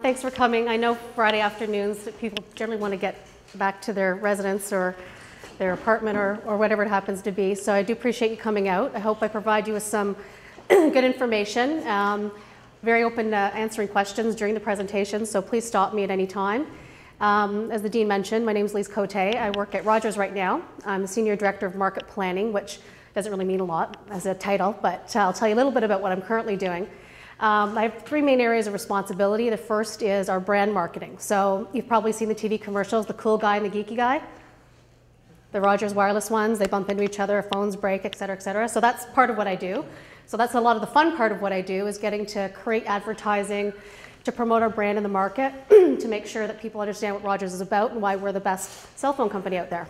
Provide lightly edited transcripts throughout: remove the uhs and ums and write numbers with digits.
Thanks for coming. I know Friday afternoons that people generally want to get back to their residence or their apartment or whatever it happens to be. So I do appreciate you coming out. I hope I provide you with some good information. Very open to answering questions during the presentation, so please stop me at any time. As the Dean mentioned, my name is Lise Coté. I work at Rogers right now. I'm the Senior Director of Market Planning, which doesn't really mean a lot as a title, but I'll tell you a little bit about what I'm currently doing. I have three main areas of responsibility. The first is our brand marketing. So you've probably seen the TV commercials, the cool guy and the geeky guy. The Rogers wireless ones, they bump into each other, phones break, et cetera, et cetera. So that's part of what I do. So that's a lot of the fun part of what I do, is getting to create advertising, to promote our brand in the market, to make sure that people understand what Rogers is about and why we're the best cell phone company out there,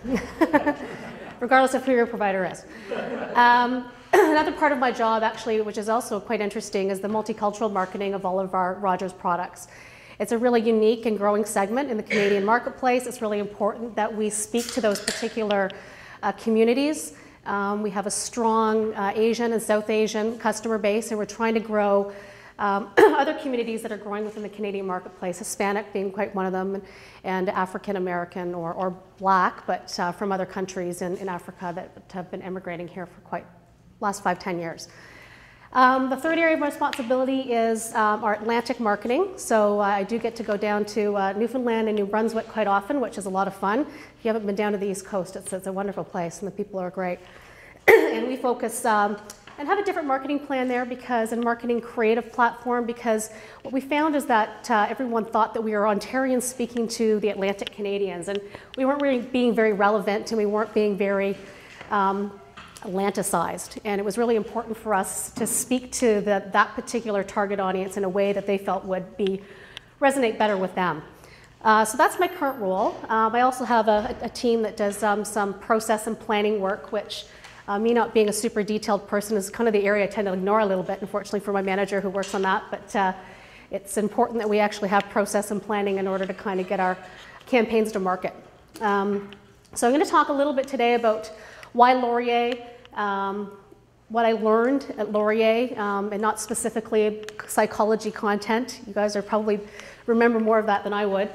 regardless of who your provider is. Another part of my job, actually, which is also quite interesting, is the multicultural marketing of all of our Rogers products. It's a really unique and growing segment in the Canadian marketplace. It's really important that we speak to those particular communities. We have a strong Asian and South Asian customer base, and we're trying to grow other communities that are growing within the Canadian marketplace, Hispanic being quite one of them, and African American or Black, but from other countries in Africa that have been immigrating here for quite last 5-10 years. The third area of responsibility is our Atlantic marketing. So I do get to go down to Newfoundland and New Brunswick quite often, which is a lot of fun. If you haven't been down to the East Coast, it's a wonderful place and the people are great. And we focus and have a different marketing plan there, because and marketing creative platform, because what we found is that everyone thought that we were Ontarians speaking to the Atlantic Canadians, and we weren't really being very relevant, and we weren't being very Atlanticized, and it was really important for us to speak to that particular target audience in a way that they felt would resonate better with them. So that's my current role. I also have a team that does some process and planning work, which me not being a super detailed person is kind of the area I tend to ignore a little bit, unfortunately, for my manager who works on that, but it's important that we actually have process and planning in order to kind of get our campaigns to market. So I'm going to talk a little bit today about why Laurier, what I learned at Laurier, and not specifically psychology content. You guys are probably remember more of that than I would.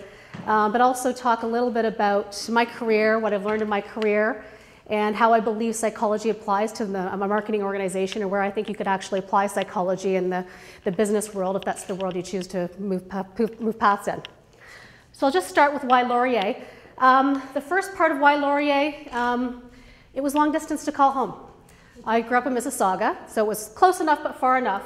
But also talk a little bit about my career, what I've learned in my career, and how I believe psychology applies to my marketing organization, and where I think you could actually apply psychology in the business world, if that's the world you choose to move paths in. So I'll just start with why Laurier. The first part of why Laurier, it was long distance to call home. I grew up in Mississauga, so it was close enough but far enough.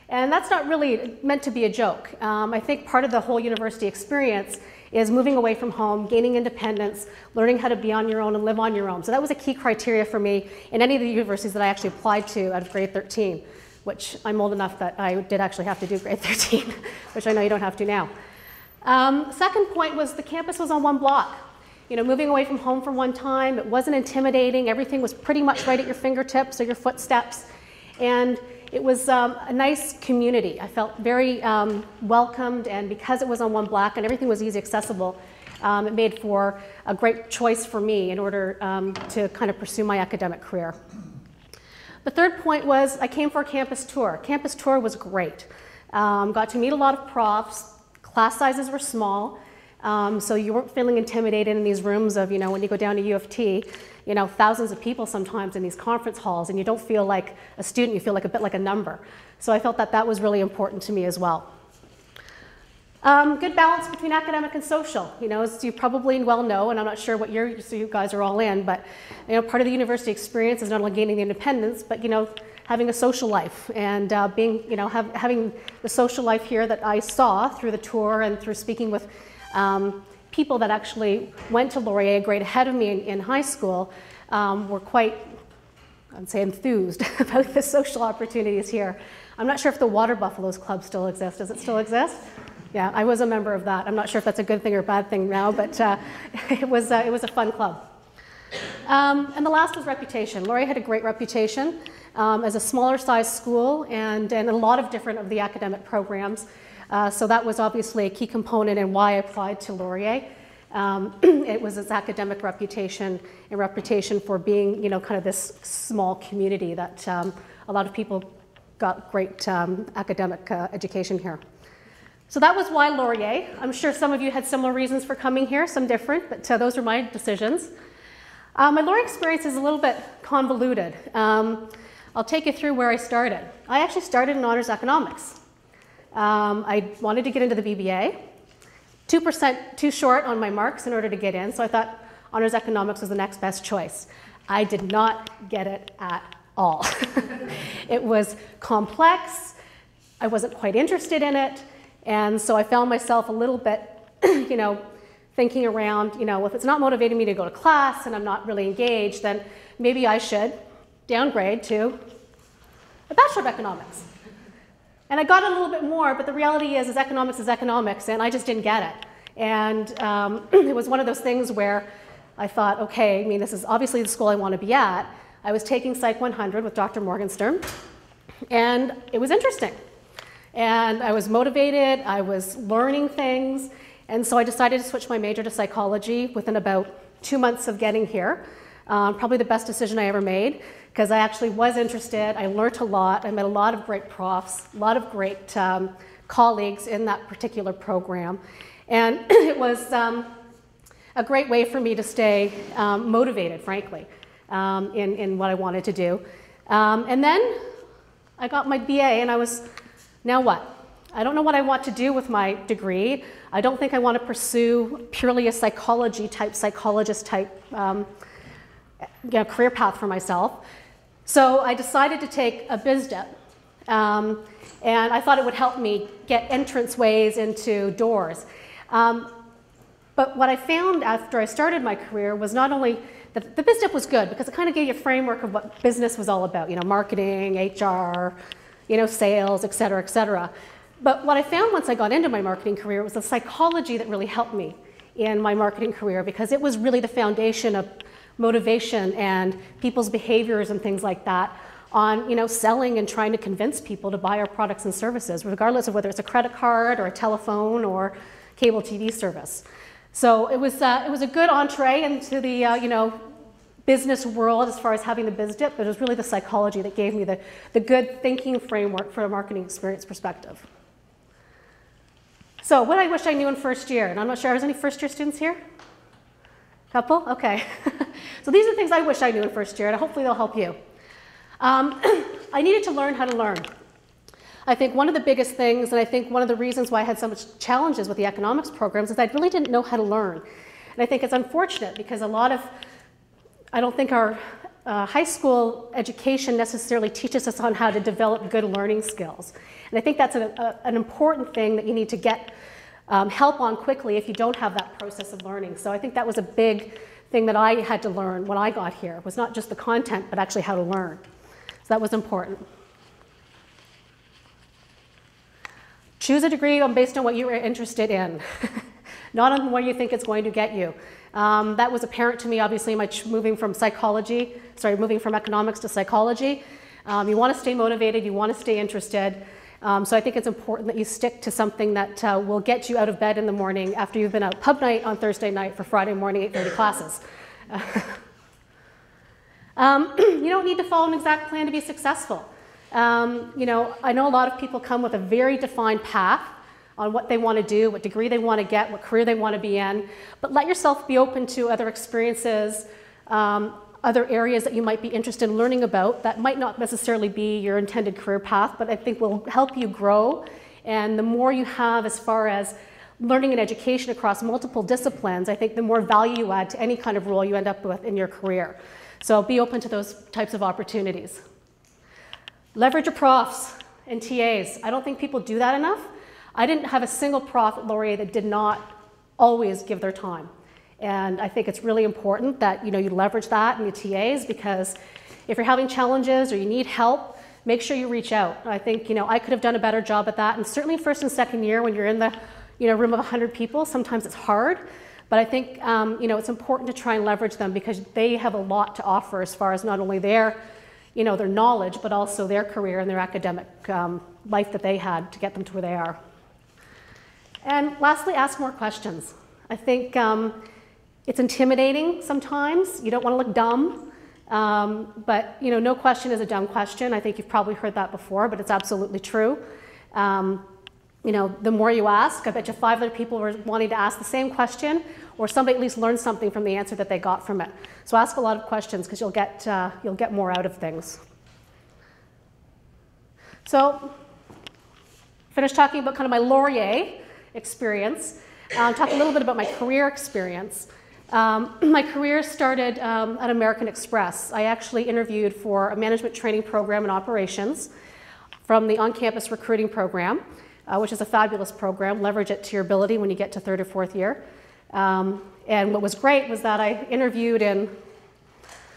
And that's not really meant to be a joke. I think part of the whole university experience is moving away from home, gaining independence, learning how to be on your own and live on your own. So that was a key criteria for me in any of the universities that I actually applied to out of grade 13, which I'm old enough that I did actually have to do grade 13, which I know you don't have to now. Second point was the campus was on one block. You know, moving away from home for one time, it wasn't intimidating. Everything was pretty much right at your fingertips or your footsteps. And it was a nice community. I felt very welcomed, and because it was on one block and everything was easy accessible, it made for a great choice for me in order to kind of pursue my academic career. The third point was I came for a campus tour. Campus tour was great. Got to meet a lot of profs. Class sizes were small. So you weren't feeling intimidated in these rooms of, when you go down to U of T, thousands of people sometimes in these conference halls, and you don't feel like a student, you feel like a bit like a number. So I felt that that was really important to me as well. Good balance between academic and social. As you probably well know, and I'm not sure what so you guys are all in, but part of the university experience is not only gaining the independence, but having a social life and having the social life here that I saw through the tour and through speaking with people that actually went to Laurier a grade ahead of me in high school were quite, I'd say, enthused about the social opportunities here. I'm not sure if the Water Buffaloes Club still exists. Does it still exist? Yeah, I was a member of that. I'm not sure if that's a good thing or a bad thing now, but it was a fun club. And the last was reputation. Laurier had a great reputation as a smaller size school and a lot of different of the academic programs. So that was obviously a key component in why I applied to Laurier. It was its academic reputation and reputation for being, kind of this small community that a lot of people got great academic education here. So that was why Laurier. I'm sure some of you had similar reasons for coming here, some different, but those were my decisions. My Laurier experience is a little bit convoluted. I'll take you through where I started. I actually started in honors economics. I wanted to get into the BBA. 2% too short on my marks in order to get in, so I thought honors economics was the next best choice. I did not get it at all. It was complex. I wasn't quite interested in it. And so I found myself a little bit, thinking around, if it's not motivating me to go to class and I'm not really engaged, then maybe I should downgrade to a Bachelor of Economics. And I got a little bit more, but the reality is economics, and I just didn't get it. And it was one of those things where I thought, okay, this is obviously the school I want to be at. I was taking Psych 100 with Dr. Morgenstern, and it was interesting. And I was motivated, I was learning things, and so I decided to switch my major to psychology within about 2 months of getting here. Probably the best decision I ever made, because I actually was interested, I learned a lot, I met a lot of great profs, a lot of great colleagues in that particular program, and it was a great way for me to stay motivated, frankly, in what I wanted to do. And then I got my BA, and I was, now what? I don't know what I want to do with my degree. I don't think I want to pursue purely a psychologist type career path for myself. So I decided to take a BizDip, and I thought it would help me get entranceways into doors. But what I found after I started my career was not only that the BizDip was good because it kind of gave you a framework of what business was all about, marketing, HR, sales, et cetera, et cetera. But what I found once I got into my marketing career was the psychology that really helped me in my marketing career, because it was really the foundation of motivation and people's behaviors and things like that on selling and trying to convince people to buy our products and services, regardless of whether it's a credit card or a telephone or cable TV service. So it was a good entree into the business world as far as having the BizDip, but it was really the psychology that gave me the good thinking framework from a marketing experience perspective. So what I wish I knew in first year, and I'm not sure, is any first year students here? Couple? Okay. So these are the things I wish I knew in first year, and hopefully they'll help you. I needed to learn how to learn. I think one of the biggest things, and I think one of the reasons why I had so much challenges with the economics programs, is I really didn't know how to learn. And I think it's unfortunate because I don't think our high school education necessarily teaches us on how to develop good learning skills. And I think that's an important thing that you need to get help on quickly if you don't have that process of learning. So I think that was a big thing that I had to learn when I got here, was not just the content, but actually how to learn. So that was important. Choose a degree based on what you are interested in, not on what you think it's going to get you. That was apparent to me, obviously, moving from economics to psychology. You want to stay motivated, you want to stay interested. So I think it's important that you stick to something that will get you out of bed in the morning after you've been out pub night on Thursday night for Friday morning 8:30 classes. You don't need to follow an exact plan to be successful. I know a lot of people come with a very defined path on what they want to do, what degree they want to get, what career they want to be in, but let yourself be open to other experiences, other areas that you might be interested in learning about that might not necessarily be your intended career path, but I think will help you grow. And the more you have as far as learning and education across multiple disciplines, I think the more value you add to any kind of role you end up with in your career. So be open to those types of opportunities. Leverage your profs and TAs. I don't think people do that enough. I didn't have a single prof at Laurier that did not always give their time. And I think it's really important that you leverage that in your TAs, because if you're having challenges or you need help, make sure you reach out. I think I could have done a better job at that, and certainly first and second year when you're in the room of 100 people, sometimes it's hard. But I think it's important to try and leverage them because they have a lot to offer as far as not only their knowledge, but also their career and their academic life that they had to get them to where they are. And lastly, ask more questions. I think it's intimidating sometimes. You don't want to look dumb, but no question is a dumb question. I think you've probably heard that before, but it's absolutely true. the more you ask, I bet you 5 other people were wanting to ask the same question, or somebody at least learned something from the answer that they got from it. So ask a lot of questions because you'll get more out of things. So finished talking about kind of my Laurier experience. Talk a little bit about my career experience. My career started at American Express. I actually interviewed for a management training program in operations from the on-campus recruiting program, which is a fabulous program. Leverage it to your ability when you get to 3rd or 4th year. And what was great was that I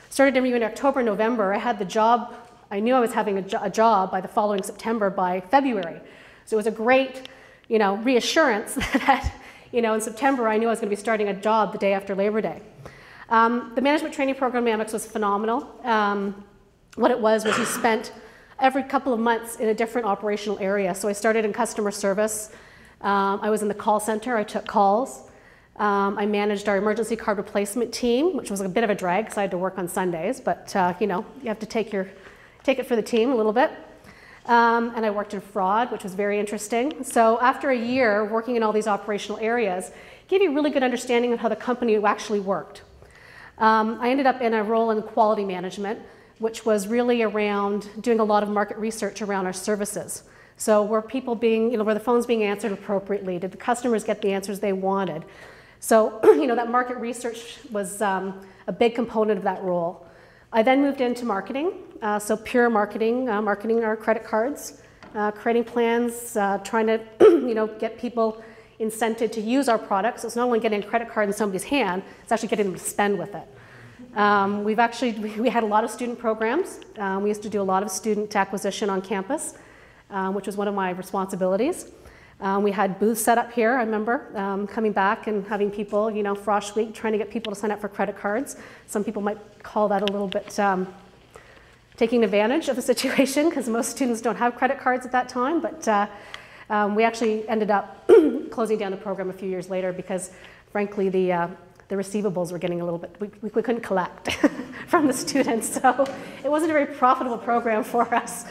started interviewing in October, November. I had the job. I knew I was having a job by the following September, by February. So it was a great, reassurance that, in September I knew I was going to be starting a job the day after Labor Day. The management training program dynamics was phenomenal. What it was you spent every couple of months in a different operational area. So I started in customer service. I was in the call center. I took calls. I managed our emergency card replacement team, which was a bit of a drag because I had to work on Sundays, but you have to take it for the team a little bit. And I worked in fraud, which was very interesting. So after a year working in all these operational areas, gave you a really good understanding of how the company actually worked. I ended up in a role in quality management, which was really around doing a lot of market research around our services. So were people were the phones being answered appropriately? Did the customers get the answers they wanted? So, that market research was a big component of that role. I then moved into marketing, so pure marketing, marketing our credit cards, creating plans, trying to, get people incented to use our products. So it's not only getting a credit card in somebody's hand, it's actually getting them to spend with it. We had a lot of student programs. We used to do a lot of student acquisition on campus, which was one of my responsibilities. We had booths set up here, I remember, coming back and having people, Frosh Week, trying to get people to sign up for credit cards. Some people might call that a little bit taking advantage of the situation because most students don't have credit cards at that time, but we actually ended up closing down the program a few years later because, frankly, the receivables were getting a little bit, we couldn't collect from the students, so it wasn't a very profitable program for us.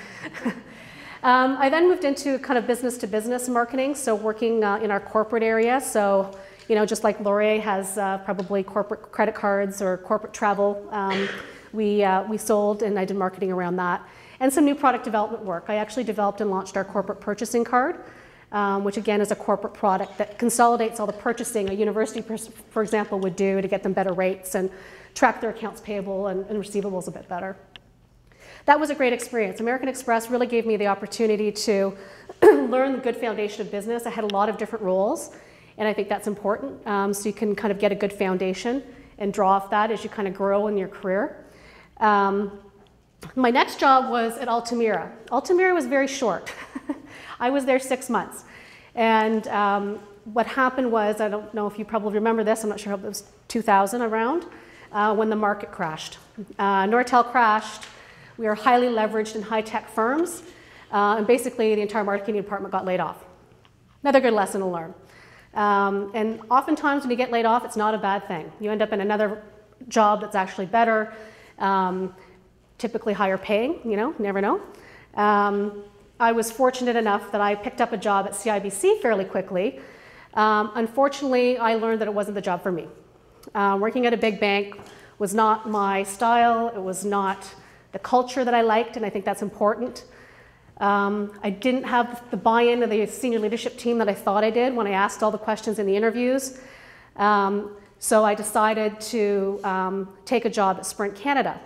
I then moved into kind of business-to-business marketing, so working in our corporate area. So, just like Laurier has probably corporate credit cards or corporate travel, we sold and I did marketing around that. And some new product development work. I actually developed and launched our corporate purchasing card, which again is a corporate product that consolidates all the purchasing a university, for example, would do to get them better rates and track their accounts payable and receivables a bit better. That was a great experience. American Express really gave me the opportunity to learn the good foundation of business. I had a lot of different roles, and I think that's important. So you can kind of get a good foundation and draw off that as you kind of grow in your career. My next job was at Altamira. Altamira was very short. I was there 6 months. And what happened was, I don't know if you probably remember this, I'm not sure if it was 2000 around, when the market crashed. Nortel crashed. We are highly leveraged in high-tech firms, and basically the entire marketing department got laid off. Another good lesson to learn. And oftentimes when you get laid off, it's not a bad thing. You end up in another job that's actually better, typically higher paying, never know. I was fortunate enough that I picked up a job at CIBC fairly quickly. Unfortunately, I learned that it wasn't the job for me. Working at a big bank was not my style. It was not the culture that I liked, and I think that's important. I didn't have the buy-in of the senior leadership team that I thought I did when I asked all the questions in the interviews. So I decided to take a job at Sprint Canada.